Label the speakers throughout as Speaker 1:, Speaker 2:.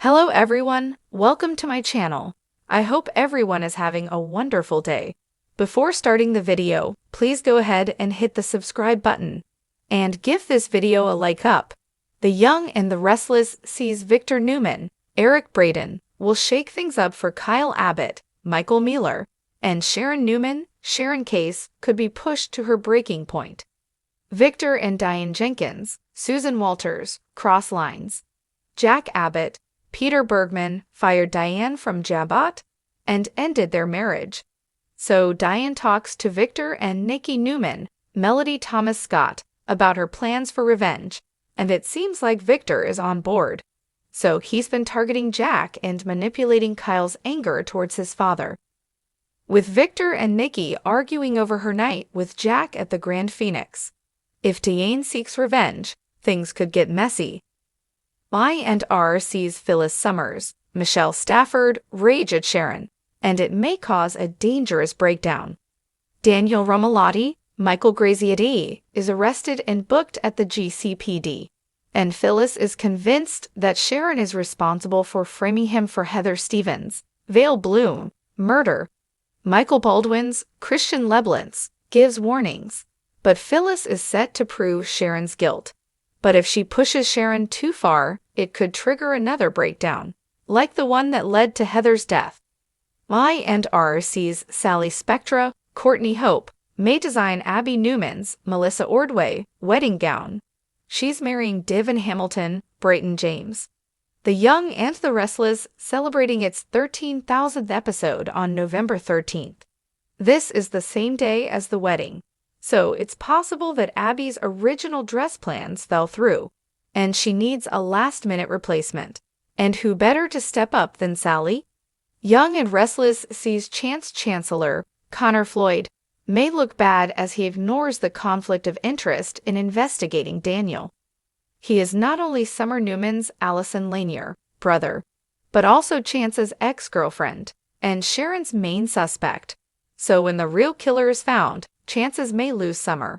Speaker 1: Hello everyone, welcome to my channel. I hope everyone is having a wonderful day. Before starting the video, please go ahead and hit the subscribe button. And give this video a like up. The Young and the Restless sees Victor Newman, Eric Braeden, will shake things up for Kyle Abbott, Michael Mueller, and Sharon Newman. Sharon case could be pushed to her breaking point. Victor and Diane Jenkins, Susan Walters, cross lines. Jack Abbott, Peter Bergman fired Diane from Jabot and ended their marriage. So Diane talks to Victor and Nikki Newman, Melody Thomas Scott, about her plans for revenge, and it seems like Victor is on board. So he's been targeting Jack and manipulating Kyle's anger towards his father. With Victor and Nikki arguing over her night with Jack at the Grand Phoenix. If Diane seeks revenge, things could get messy. Y&R sees Phyllis Summers, Michelle Stafford rage at Sharon, and it may cause a dangerous breakdown. Daniel Romalotti, Michael Graziadei, is arrested and booked at the GCPD, and Phyllis is convinced that Sharon is responsible for framing him for Heather Stevens' Vale Bloom murder. Michael Baldwin's Christian Leblance gives warnings, but Phyllis is set to prove Sharon's guilt. But if she pushes Sharon too far, it could trigger another breakdown, like the one that led to Heather's death. Y&R sees Sally Spectra, Courtney Hope, may design Abby Newman's Melissa Ordway wedding gown. She's marrying Divin Hamilton, Brayton James. The Young and the Restless celebrating its 13,000th episode on November 13th. This is the same day as the wedding. So it's possible that Abby's original dress plans fell through, and she needs a last-minute replacement. And who better to step up than Sally? Young and Restless sees Chance Chancellor, Connor Floyd, may look bad as he ignores the conflict of interest in investigating Daniel. He is not only Summer Newman's Allison Lanier brother, but also Chance's ex-girlfriend and Sharon's main suspect. So when the real killer is found, Chances may lose Summer.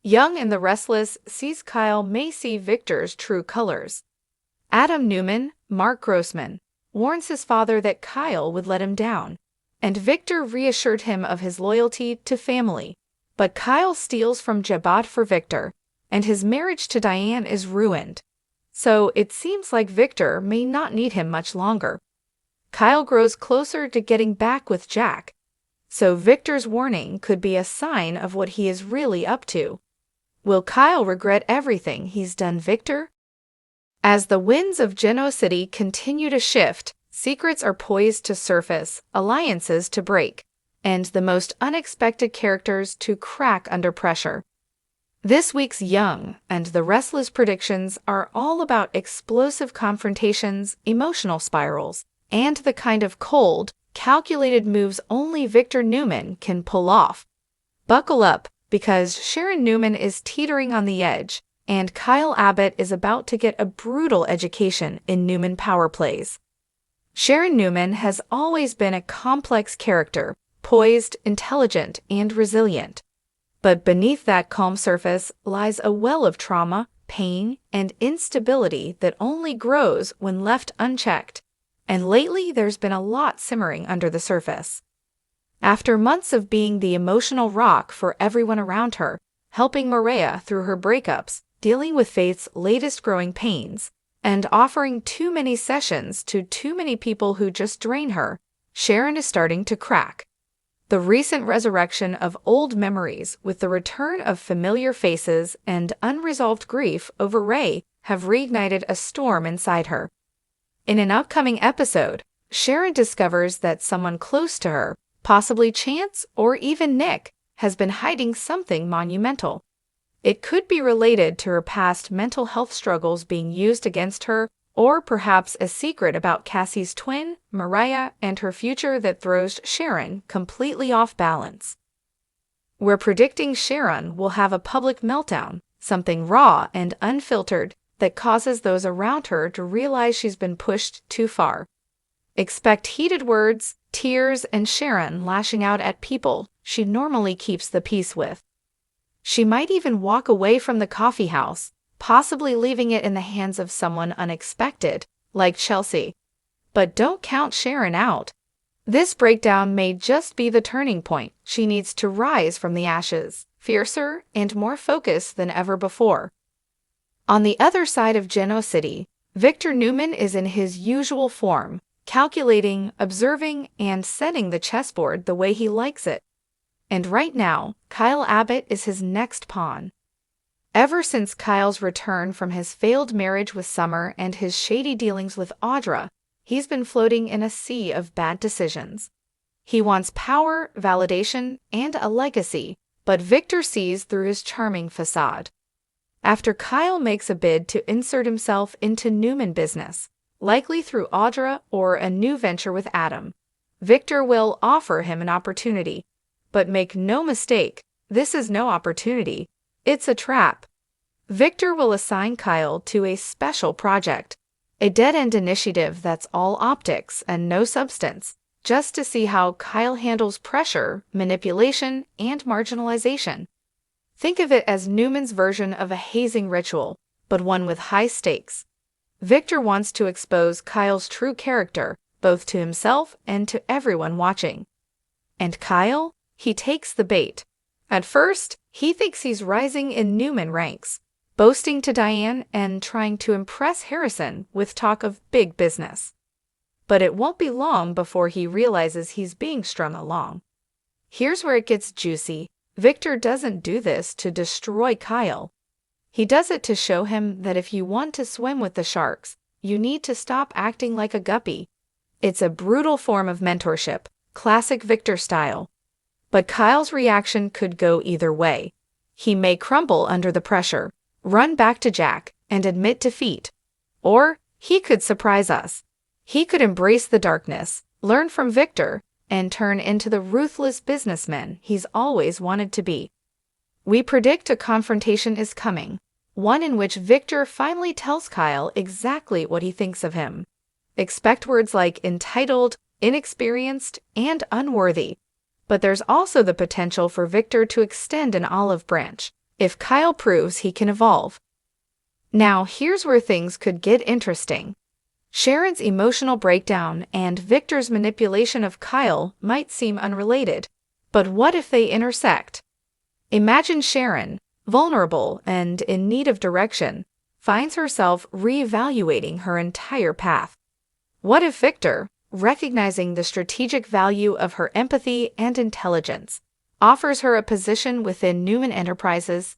Speaker 1: Young and the Restless sees Kyle may see Victor's true colors. Adam Newman, Mark Grossman, warns his father that Kyle would let him down, and Victor reassured him of his loyalty to family. But Kyle steals from Jabot for Victor, and his marriage to Diane is ruined. So it seems like Victor may not need him much longer. Kyle grows closer to getting back with Jack. So Victor's warning could be a sign of what he is really up to. Will Kyle regret everything he's done, Victor? As the winds of Genoa City continue to shift, secrets are poised to surface, alliances to break, and the most unexpected characters to crack under pressure. This week's Young and the Restless predictions are all about explosive confrontations, emotional spirals, and the kind of cold, calculated moves only Victor Newman can pull off. Buckle up, because Sharon Newman is teetering on the edge, and Kyle Abbott is about to get a brutal education in Newman power plays. Sharon Newman has always been a complex character, poised, intelligent, and resilient. But beneath that calm surface lies a well of trauma, pain, and instability that only grows when left unchecked. And lately, there's been a lot simmering under the surface. After months of being the emotional rock for everyone around her, helping Maria through her breakups, dealing with Faith's latest growing pains, and offering too many sessions to too many people who just drain her, Sharon is starting to crack. The recent resurrection of old memories with the return of familiar faces and unresolved grief over Ray have reignited a storm inside her. In an upcoming episode, Sharon discovers that someone close to her, possibly Chance or even Nick, has been hiding something monumental. It could be related to her past mental health struggles being used against her, or perhaps a secret about Cassie's twin, Mariah, and her future that throws Sharon completely off balance. We're predicting Sharon will have a public meltdown, something raw and unfiltered, that causes those around her to realize she's been pushed too far. Expect heated words, tears, and Sharon lashing out at people she normally keeps the peace with. She might even walk away from the coffee house, possibly leaving it in the hands of someone unexpected, like Chelsea. But don't count Sharon out. This breakdown may just be the turning point. She needs to rise from the ashes, fiercer and more focused than ever before. On the other side of Genoa City, Victor Newman is in his usual form, calculating, observing, and setting the chessboard the way he likes it. And right now, Kyle Abbott is his next pawn. Ever since Kyle's return from his failed marriage with Summer and his shady dealings with Audra, he's been floating in a sea of bad decisions. He wants power, validation, and a legacy, but Victor sees through his charming facade. After Kyle makes a bid to insert himself into Newman business, likely through Audra or a new venture with Adam, Victor will offer him an opportunity. But make no mistake, this is no opportunity. It's a trap. Victor will assign Kyle to a special project, a dead-end initiative that's all optics and no substance, just to see how Kyle handles pressure, manipulation, and marginalization. Think of it as Newman's version of a hazing ritual, but one with high stakes. Victor wants to expose Kyle's true character, both to himself and to everyone watching. And Kyle? He takes the bait. At first, he thinks he's rising in Newman ranks, boasting to Diane and trying to impress Harrison with talk of big business. But it won't be long before he realizes he's being strung along. Here's where it gets juicy. Victor doesn't do this to destroy Kyle. He does it to show him that if you want to swim with the sharks, you need to stop acting like a guppy. It's a brutal form of mentorship, classic Victor style. But Kyle's reaction could go either way. He may crumble under the pressure, run back to Jack, and admit defeat. Or he could surprise us. He could embrace the darkness, learn from Victor, and turn into the ruthless businessman he's always wanted to be. We predict a confrontation is coming, one in which Victor finally tells Kyle exactly what he thinks of him. Expect words like entitled, inexperienced, and unworthy. But there's also the potential for Victor to extend an olive branch, if Kyle proves he can evolve. Now, here's where things could get interesting. Sharon's emotional breakdown and Victor's manipulation of Kyle might seem unrelated, but what if they intersect? Imagine Sharon, vulnerable and in need of direction, finds herself reevaluating her entire path. What if Victor, recognizing the strategic value of her empathy and intelligence, offers her a position within Newman Enterprises,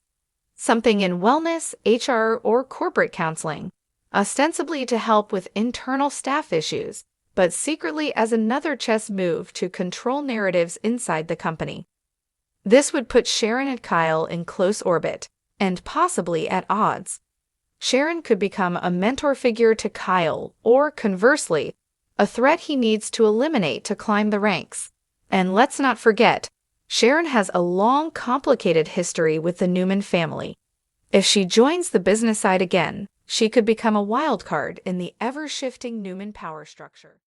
Speaker 1: something in wellness, HR, or corporate counseling, ostensibly to help with internal staff issues, but secretly as another chess move to control narratives inside the company? This would put Sharon and Kyle in close orbit, and possibly at odds. Sharon could become a mentor figure to Kyle, or conversely, a threat he needs to eliminate to climb the ranks. And let's not forget, Sharon has a long, complicated history with the Newman family. If she joins the business side again, she could become a wild card in the ever-shifting Newman power structure.